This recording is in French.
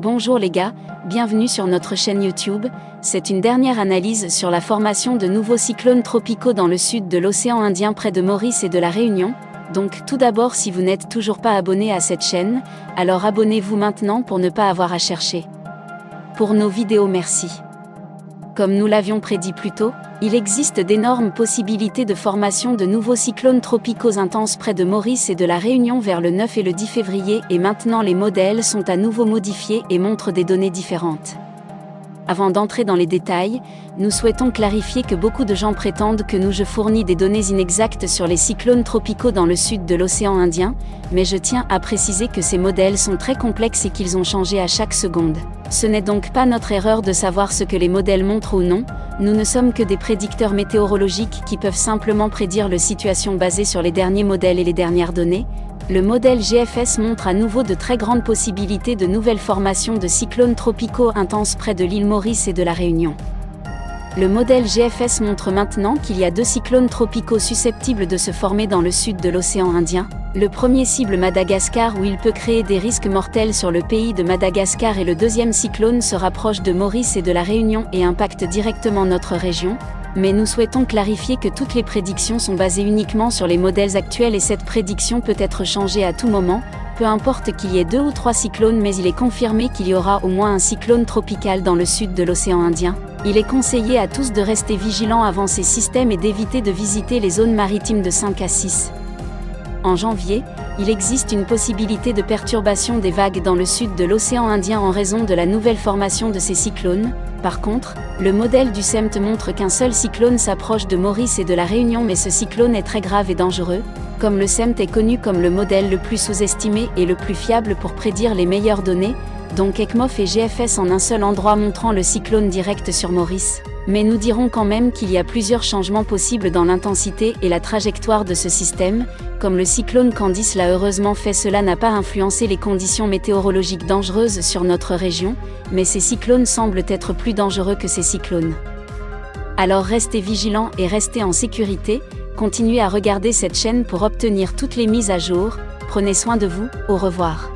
Bonjour les gars, bienvenue sur notre chaîne YouTube. C'est une dernière analyse sur la formation de nouveaux cyclones tropicaux dans le sud de l'océan Indien près de Maurice et de la Réunion. Donc tout d'abord, si vous n'êtes toujours pas abonné à cette chaîne, alors abonnez-vous maintenant pour ne pas avoir à chercher. Pour nos vidéos, merci. Comme nous l'avions prédit plus tôt, il existe d'énormes possibilités de formation de nouveaux cyclones tropicaux intenses près de Maurice et de la Réunion vers le 9 et le 10 février et maintenant les modèles sont à nouveau modifiés et montrent des données différentes. Avant d'entrer dans les détails, nous souhaitons clarifier que beaucoup de gens prétendent que nous fournissons des données inexactes sur les cyclones tropicaux dans le sud de l'océan Indien, mais je tiens à préciser que ces modèles sont très complexes et qu'ils ont changé à chaque seconde. Ce n'est donc pas notre erreur de savoir ce que les modèles montrent ou non, nous ne sommes que des prédicteurs météorologiques qui peuvent simplement prédire la situation basée sur les derniers modèles et les dernières données. Le modèle GFS montre à nouveau de très grandes possibilités de nouvelles formations de cyclones tropicaux intenses près de l'île Maurice et de la Réunion. Le modèle GFS montre maintenant qu'il y a deux cyclones tropicaux susceptibles de se former dans le sud de l'océan Indien. Le premier cible Madagascar où il peut créer des risques mortels sur le pays de Madagascar et le deuxième cyclone se rapproche de Maurice et de la Réunion et impacte directement notre région. Mais nous souhaitons clarifier que toutes les prédictions sont basées uniquement sur les modèles actuels et cette prédiction peut être changée à tout moment, peu importe qu'il y ait 2 ou 3 cyclones, mais il est confirmé qu'il y aura au moins un cyclone tropical dans le sud de l'océan Indien. Il est conseillé à tous de rester vigilants avant ces systèmes et d'éviter de visiter les zones maritimes de 5 à 6. En janvier, il existe une possibilité de perturbation des vagues dans le sud de l'océan Indien en raison de la nouvelle formation de ces cyclones. Par contre, le modèle du CEMT montre qu'un seul cyclone s'approche de Maurice et de la Réunion, mais ce cyclone est très grave et dangereux. Comme le CEMT est connu comme le modèle le plus sous-estimé et le plus fiable pour prédire les meilleures données, donc ECMOF et GFS en un seul endroit montrant le cyclone direct sur Maurice. Mais nous dirons quand même qu'il y a plusieurs changements possibles dans l'intensité et la trajectoire de ce système. Comme le cyclone Candice l'a heureusement fait, cela n'a pas influencé les conditions météorologiques dangereuses sur notre région, mais ces cyclones semblent être plus dangereux que ces cyclones. Alors restez vigilants et restez en sécurité, continuez à regarder cette chaîne pour obtenir toutes les mises à jour, prenez soin de vous, au revoir.